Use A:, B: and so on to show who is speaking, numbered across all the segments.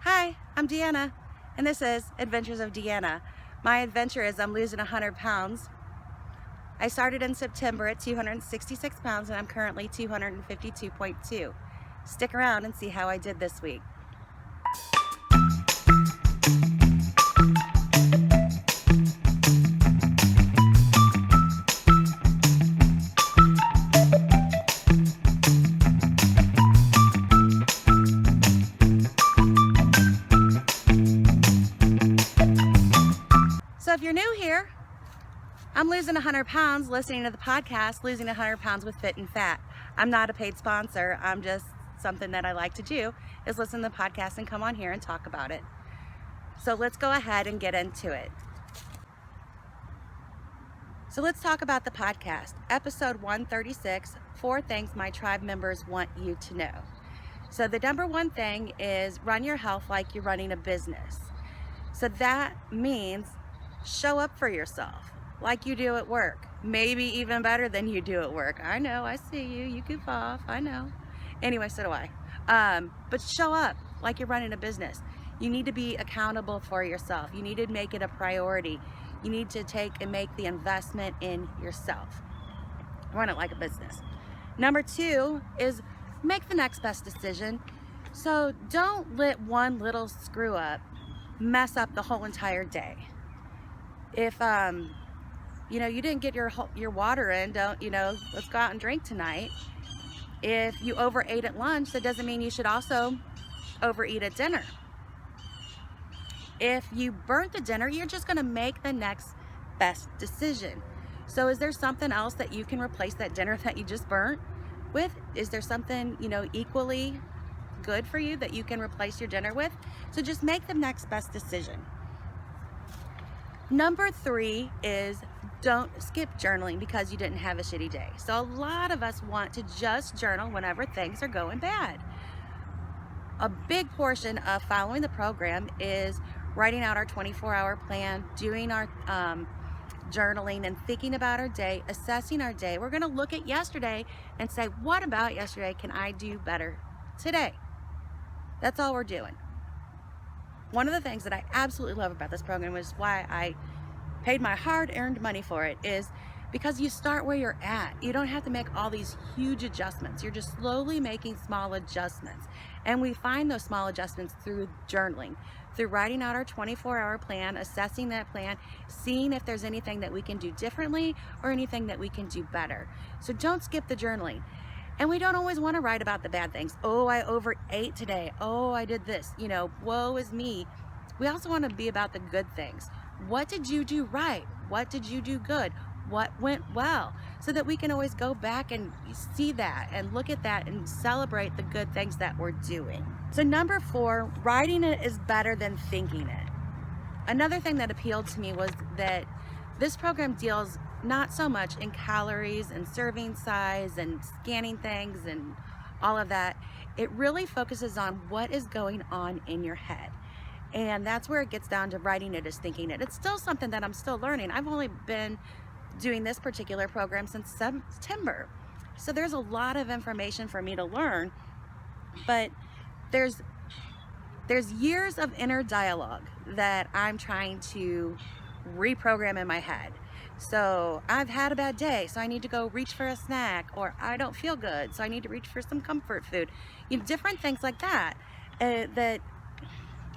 A: Hi, I'm Deanna, and this is Adventures of Deanna. My adventure is I'm losing 100 pounds. I started in September at 266 pounds, and I'm currently 252.2. Stick around and see how I did this week. So if you're new here, I'm losing 100 pounds listening to the podcast, Losing 100 Pounds with Phit-n-Phat. I'm not a paid sponsor. I'm just something that I like to do is listen to the podcast and come on here and talk about it. So let's go ahead and get into it. So let's talk about the podcast. Episode 136, 4 things my tribe members want you to know. So the number one thing is run your health like you're running a business. So that means show up for yourself like you do at work. Maybe even better than you do at work. I know, I see you, you goof off, I know. Anyway, so do I. But show up like you're running a business. You need to be accountable for yourself. You need to make it a priority. You need to take and make the investment in yourself. Run it like a business. Number 2 is make the next best decision. So don't let one little screw up mess up the whole entire day. If you didn't get your water in, let's go out and drink tonight. If you overate at lunch, that doesn't mean you should also overeat at dinner. If you burnt the dinner, you're just going to make the next best decision. So is there something else that you can replace that dinner that you just burnt with? Is there something, equally good for you that you can replace your dinner with? So just make the next best decision. Number 3 is don't skip journaling because you didn't have a shitty day. So a lot of us want to just journal whenever things are going bad. A big portion of following the program is writing out our 24-hour plan, doing our journaling and thinking about our day, assessing our day. We're going to look at yesterday and say, what about yesterday can I do better today? That's all we're doing. One of the things that I absolutely love about this program, is why I paid my hard-earned money for it, is because you start where you're at. You don't have to make all these huge adjustments. You're just slowly making small adjustments. And we find those small adjustments through journaling, through writing out our 24-hour plan, assessing that plan, seeing if there's anything that we can do differently or anything that we can do better. So don't skip the journaling. And we don't always want to write about the bad things. Oh, I overate today. Oh, I did this. Woe is me. We also want to be about the good things. What did you do right? What did you do good? What went well? So that we can always go back and see that and look at that and celebrate the good things that we're doing. So number 4, writing it is better than thinking it. Another thing that appealed to me was that this program deals not so much in calories and serving size and scanning things and all of that. It really focuses on what is going on in your head. And that's where it gets down to writing it is thinking it. It's still something that I'm still learning. I've only been doing this particular program since September. So there's a lot of information for me to learn, but there's years of inner dialogue that I'm trying to reprogram in my head. So I've had a bad day, so I need to go reach for a snack, or I don't feel good, so I need to reach for some comfort food. Different things like that that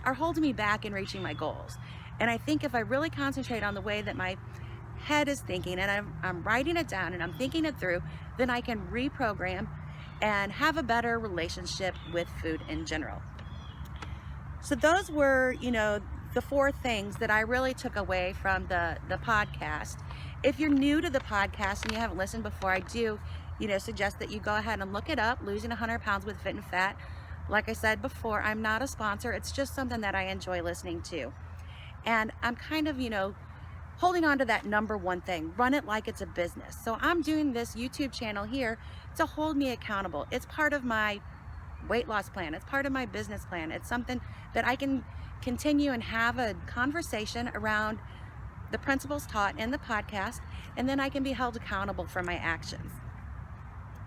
A: are holding me back in reaching my goals. And I think if I really concentrate on the way that my head is thinking, and I'm writing it down and I'm thinking it through, then I can reprogram and have a better relationship with food in general. So those were, the 4 things that I really took away from the podcast. If you're new to the podcast and you haven't listened before, I do, suggest that you go ahead and look it up, Losing 100 Pounds with Phit-n-Phat. Like I said before, I'm not a sponsor. It's just something that I enjoy listening to. And I'm kind of, holding on to that number 1 thing, run it like it's a business. So I'm doing this YouTube channel here to hold me accountable. It's part of my weight loss plan. It's part of my business plan. It's something that I can continue and have a conversation around the principles taught in the podcast, and then I can be held accountable for my actions.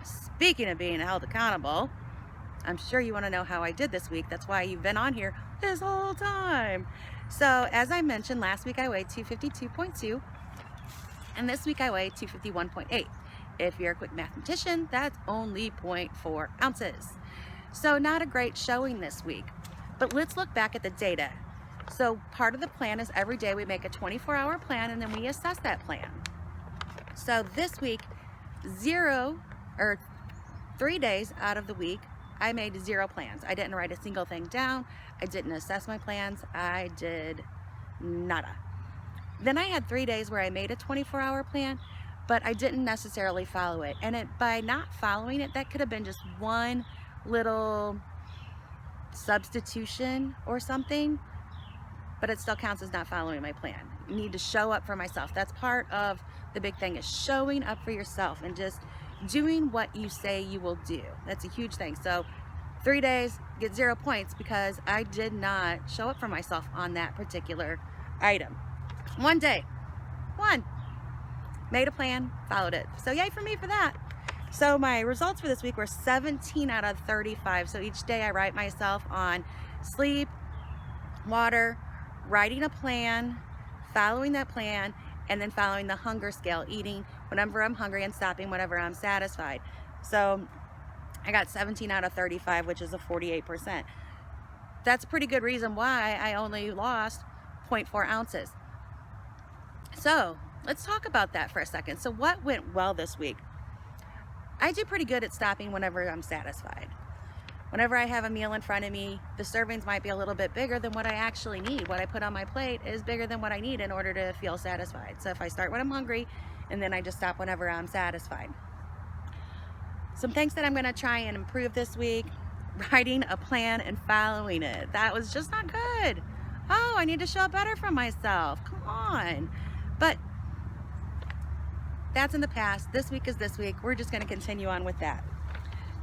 A: Speaking of being held accountable, I'm sure you want to know how I did this week. That's why you've been on here this whole time. So as I mentioned, last week I weighed 252.2 and this week I weigh 251.8. If you're a quick mathematician, that's only 0.4 ounces. So not a great showing this week, but let's look back at the data. So part of the plan is every day we make a 24-hour plan and then we assess that plan. So this week, 3 days out of the week, I made 0 plans. I didn't write a single thing down. I didn't assess my plans. I did nada. Then I had 3 days where I made a 24-hour plan, but I didn't necessarily follow it. And by not following it, that could have been just one little substitution or something, but it still counts as not following my plan. You need to show up for myself. That's part of the big thing, is showing up for yourself and just doing what you say you will do. That's a huge thing. So 3 days, get 0 points because I did not show up for myself on that particular item. 1 day, made a plan, followed it. So yay for me for that. So my results for this week were 17 out of 35. So each day I write myself on sleep, water, writing a plan, following that plan, and then following the hunger scale, eating whenever I'm hungry and stopping whenever I'm satisfied. So I got 17 out of 35, which is a 48%. That's a pretty good reason why I only lost 0.4 ounces. So let's talk about that for a second. So what went well this week? I do pretty good at stopping whenever I'm satisfied. Whenever I have a meal in front of me, the servings might be a little bit bigger than what I actually need. What I put on my plate is bigger than what I need in order to feel satisfied. So if I start when I'm hungry, and then I just stop whenever I'm satisfied. Some things that I'm gonna try and improve this week: writing a plan and following it. That was just not good. Oh, I need to show up better for myself. Come on. But that's in the past. This week is this week. We're just gonna continue on with that.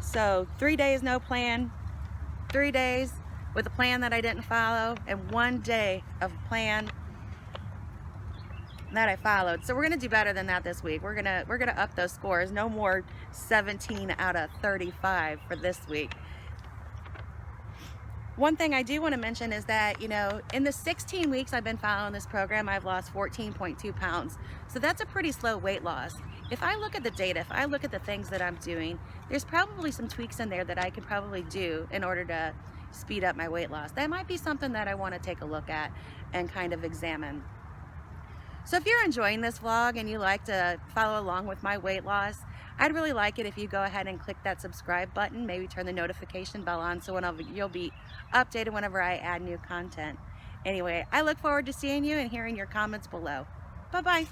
A: So 3 days, no plan, 3 days with a plan that I didn't follow, and 1 day of a plan that I followed. So we're gonna do better than that this week. We're gonna up those scores. No more 17 out of 35 for this week. One thing I do want to mention is that, in the 16 weeks I've been following this program, I've lost 14.2 pounds. So that's a pretty slow weight loss. If I look at the data, if I look at the things that I'm doing, there's probably some tweaks in there that I could probably do in order to speed up my weight loss. That might be something that I want to take a look at and kind of examine. So if you're enjoying this vlog and you like to follow along with my weight loss, I'd really like it if you go ahead and click that subscribe button, maybe turn the notification bell on so you'll be updated whenever I add new content. Anyway, I look forward to seeing you and hearing your comments below. Bye-bye.